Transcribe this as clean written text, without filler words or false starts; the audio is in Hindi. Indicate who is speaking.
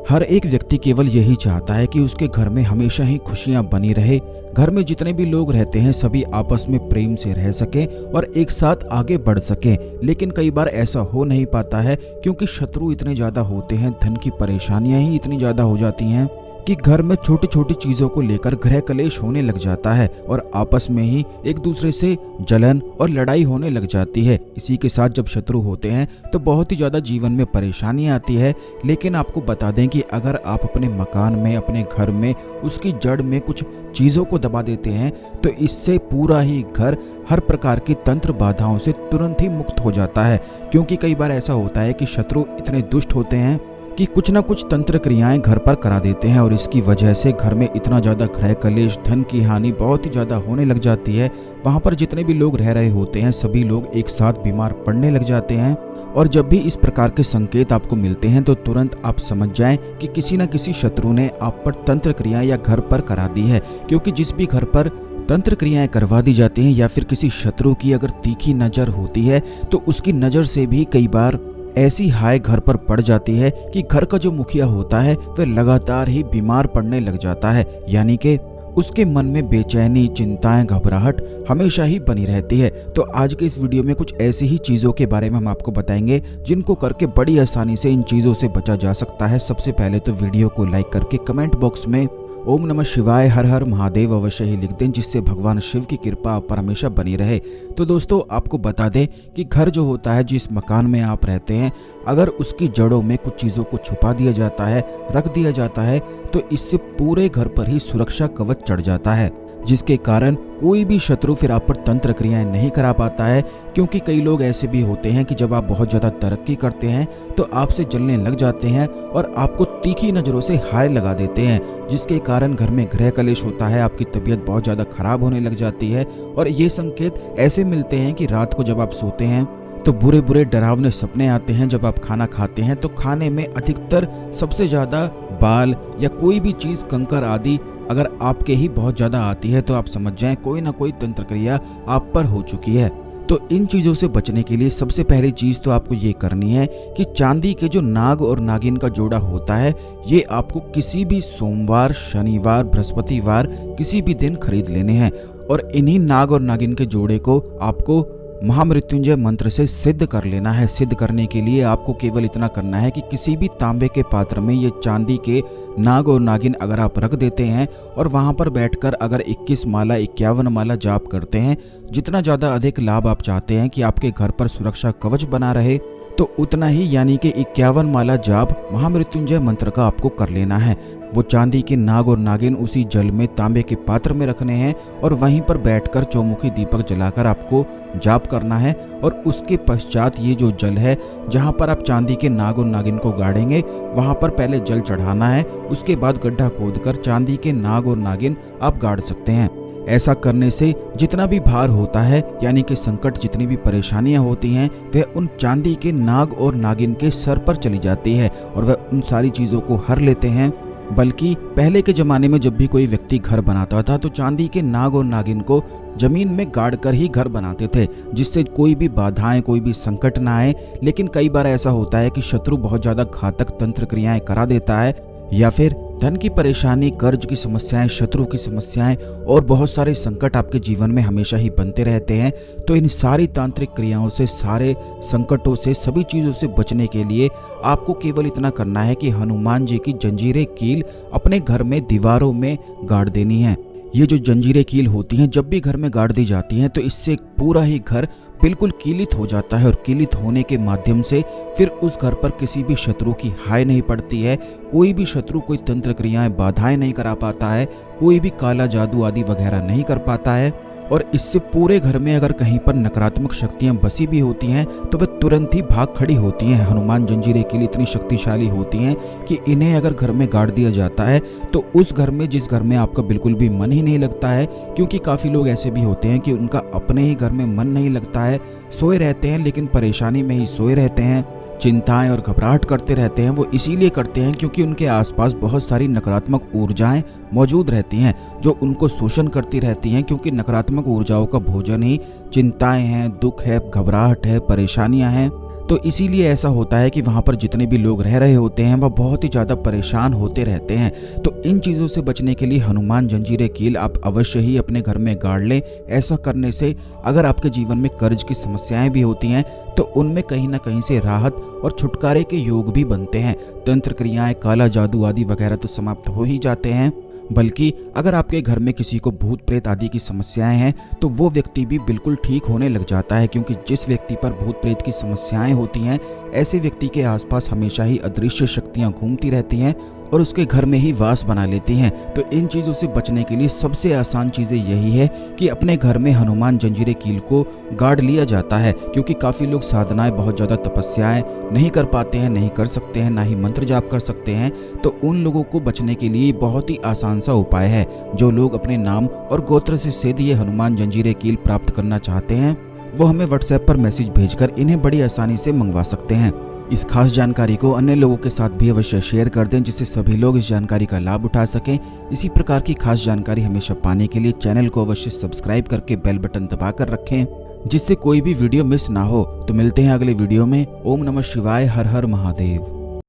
Speaker 1: हर एक व्यक्ति केवल यही चाहता है कि उसके घर में हमेशा ही खुशियां बनी रहे। घर में जितने भी लोग रहते हैं सभी आपस में प्रेम से रह सकें और एक साथ आगे बढ़ सकें। लेकिन कई बार ऐसा हो नहीं पाता है क्योंकि शत्रु इतने ज्यादा होते हैं, धन की परेशानियां ही इतनी ज्यादा हो जाती हैं कि घर में छोटी छोटी चीजों को लेकर गृह कलेश होने लग जाता है और आपस में ही एक दूसरे से जलन और लड़ाई होने लग जाती है। इसी के साथ जब शत्रु होते हैं तो बहुत ही ज्यादा जीवन में परेशानी आती है। लेकिन आपको बता दें कि अगर आप अपने मकान में, अपने घर में उसकी जड़ में कुछ चीजों को दबा देते हैं तो इससे पूरा ही घर हर प्रकार की तंत्र बाधाओं से तुरंत ही मुक्त हो जाता है। क्योंकि कई बार ऐसा होता है कि शत्रु इतने दुष्ट होते हैं कि कुछ ना कुछ तंत्र क्रियाएं घर पर करा देते हैं और इसकी वजह से घर में इतना ज्यादा गृह कलेश, धन की हानि बहुत ही ज्यादा होने लग जाती है। वहां पर जितने भी लोग रह रहे होते हैं सभी लोग एक साथ बीमार पड़ने लग जाते हैं। और जब भी इस प्रकार के संकेत आपको मिलते हैं तो तुरंत आप समझ जाएं कि किसी न किसी शत्रु ने आप पर तंत्र क्रिया या घर पर करा दी है। क्योंकि जिस भी घर पर तंत्र क्रियाएं करवा दी जाती हैं या फिर किसी शत्रु की अगर तीखी नजर होती है तो उसकी नजर से भी कई बार ऐसी हाय घर पर पड़ जाती है कि घर का जो मुखिया होता है वह लगातार ही बीमार पड़ने लग जाता है। यानी कि उसके मन में बेचैनी, चिंताएं, घबराहट हमेशा ही बनी रहती है। तो आज के इस वीडियो में कुछ ऐसी ही चीज़ों के बारे में हम आपको बताएंगे जिनको करके बड़ी आसानी से इन चीज़ों से बचा जा सकता है। सबसे पहले तो वीडियो को लाइक करके कमेंट बॉक्स में ओम नमः शिवाय, हर हर महादेव अवश्य ही लिख दें, जिससे भगवान शिव की कृपा आप पर हमेशा बनी रहे। तो दोस्तों आपको बता दें कि घर जो होता है, जिस मकान में आप रहते हैं, अगर उसकी जड़ों में कुछ चीज़ों को छुपा दिया जाता है, रख दिया जाता है, तो इससे पूरे घर पर ही सुरक्षा कवच चढ़ जाता है, जिसके कारण कोई भी शत्रु फिर आप पर तंत्र क्रियाएं नहीं करा पाता है। क्योंकि कई लोग ऐसे भी होते हैं कि जब आप बहुत ज़्यादा तरक्की करते हैं तो आपसे जलने लग जाते हैं और आपको तीखी नज़रों से हाय लगा देते हैं, जिसके कारण घर में गृह कलेश होता है, आपकी तबीयत बहुत ज़्यादा खराब होने लग जाती है। और ये संकेत ऐसे मिलते हैं कि रात को जब आप सोते हैं तो बुरे बुरे डरावने सपने आते हैं। जब आप खाना खाते हैं तो खाने में अधिकतर सबसे ज़्यादा बाल या कोई भी चीज़, कंकर आदि अगर आपके ही बहुत ज़्यादा आती है तो आप समझ जाएं कोई ना कोई तंत्र क्रिया आप पर हो चुकी है। तो इन चीज़ों से बचने के लिए सबसे पहली चीज़ तो आपको ये करनी है कि चांदी के जो नाग और नागिन का जोड़ा होता है ये आपको किसी भी सोमवार, शनिवार, बृहस्पतिवार किसी भी दिन खरीद लेने हैं। और इन्हीं नाग और नागिन के जोड़े को आपको महामृत्युंजय मंत्र से सिद्ध कर लेना है। सिद्ध करने के लिए आपको केवल इतना करना है कि किसी भी तांबे के पात्र में ये चांदी के नाग और नागिन अगर आप रख देते हैं और वहां पर बैठकर अगर 21 माला, 51 माला जाप करते हैं, जितना ज़्यादा अधिक लाभ आप चाहते हैं कि आपके घर पर सुरक्षा कवच बना रहे, तो उतना ही यानी कि 51 माला जाप महामृत्युंजय मंत्र का आपको कर लेना है। वो चांदी के नाग और नागिन उसी जल में, तांबे के पात्र में रखने हैं और वहीं पर बैठकर चौमुखी दीपक जलाकर आपको जाप करना है। और उसके पश्चात ये जो जल है जहाँ पर आप चांदी के नाग और नागिन को गाड़ेंगे वहाँ पर पहले जल चढ़ाना है, उसके बाद गड्ढा खोदकर चांदी के नाग और नागिन आप गाड़ सकते हैं। ऐसा करने से जितना भी भार होता है यानी कि संकट, जितनी भी परेशानियां होती हैं वह उन चांदी के नाग और नागिन के सर पर चली जाती है और वह उन सारी चीज़ों को हर लेते हैं। बल्कि पहले के ज़माने में जब भी कोई व्यक्ति घर बनाता था तो चांदी के नाग और नागिन को जमीन में गाड़ कर ही घर बनाते थे, जिससे कोई भी बाधाएं, कोई भी संकट ना आए। लेकिन कई बार ऐसा होता है कि शत्रु बहुत ज़्यादा घातक तंत्र क्रियाएं करा देता है या फिर धन की परेशानी, कर्ज की समस्याएं, शत्रु की समस्याएं और बहुत सारे संकट आपके जीवन में हमेशा ही बनते रहते हैं। तो इन सारी तांत्रिक क्रियाओं से, सारे संकटों से, सभी चीज़ों से बचने के लिए आपको केवल इतना करना है कि हनुमान जी की जंजीरें कील अपने घर में दीवारों में गाड़ देनी है। ये जो जंजीरें कील होती हैं जब भी घर में गाड़ दी जाती हैं तो इससे पूरा ही घर बिल्कुल कीलित हो जाता है और कीलित होने के माध्यम से फिर उस घर पर किसी भी शत्रु की हाय नहीं पड़ती है। कोई भी शत्रु कोई तंत्र क्रियाएं, बाधाएं नहीं करा पाता है, कोई भी काला जादू आदि वगैरह नहीं कर पाता है। और इससे पूरे घर में अगर कहीं पर नकारात्मक शक्तियां बसी भी होती हैं तो वह तुरंत ही भाग खड़ी होती हैं। हनुमान जंजीरें के लिए इतनी शक्तिशाली होती हैं कि इन्हें अगर घर में गाड़ दिया जाता है तो उस घर में, जिस घर में आपका बिल्कुल भी मन ही नहीं लगता है, क्योंकि काफ़ी लोग ऐसे भी होते हैं कि उनका अपने ही घर में मन नहीं लगता है, सोए रहते हैं लेकिन परेशानी में ही सोए रहते हैं, चिंताएं और घबराहट करते रहते हैं। वो इसीलिए करते हैं क्योंकि उनके आसपास बहुत सारी नकारात्मक ऊर्जाएं मौजूद रहती हैं जो उनको शोषण करती रहती हैं। क्योंकि नकारात्मक ऊर्जाओं का भोजन ही चिंताएं हैं, दुख है, घबराहट है, परेशानियां हैं, तो इसीलिए ऐसा होता है कि वहाँ पर जितने भी लोग रह रहे होते हैं वह बहुत ही ज़्यादा परेशान होते रहते हैं। तो इन चीज़ों से बचने के लिए हनुमान जंजीरें कील आप अवश्य ही अपने घर में गाड़ लें। ऐसा करने से अगर आपके जीवन में कर्ज की समस्याएं भी होती हैं तो उनमें कहीं ना कहीं से राहत और छुटकारे के योग भी बनते हैं। तंत्र क्रियाएं, काला जादू आदि वगैरह तो समाप्त हो ही जाते हैं, बल्कि अगर आपके घर में किसी को भूत प्रेत आदि की समस्याएं हैं तो वो व्यक्ति भी बिल्कुल ठीक होने लग जाता है, क्योंकि जिस व्यक्ति पर भूत प्रेत की समस्याएं होती हैं ऐसे व्यक्ति के आसपास हमेशा ही अदृश्य शक्तियां घूमती रहती हैं और उसके घर में ही वास बना लेती हैं। तो इन चीज़ों से बचने के लिए सबसे आसान चीज़ें यही है कि अपने घर में हनुमान जंजीरें कील को गाड़ लिया जाता है, क्योंकि काफ़ी लोग साधनाएं, बहुत ज़्यादा तपस्याएं नहीं कर पाते हैं, नहीं कर सकते हैं, ना ही मंत्र जाप कर सकते हैं। तो उन लोगों को बचने के लिए बहुत ही आसान सा उपाय है। जो लोग अपने नाम और गोत्र से सिद्ध ये हनुमान जंजीरें कील प्राप्त करना चाहते हैं वो हमें व्हाट्सएप पर मैसेज भेजकर इन्हें बड़ी आसानी से मंगवा सकते हैं। इस खास जानकारी को अन्य लोगों के साथ भी अवश्य शेयर कर दें, जिससे सभी लोग इस जानकारी का लाभ उठा सकें। इसी प्रकार की खास जानकारी हमेशा पाने के लिए चैनल को अवश्य सब्सक्राइब करके बेल बटन दबा कर रखें, जिससे कोई भी वीडियो मिस ना हो। तो मिलते हैं अगले वीडियो में। ओम नमः शिवाय, हर हर महादेव।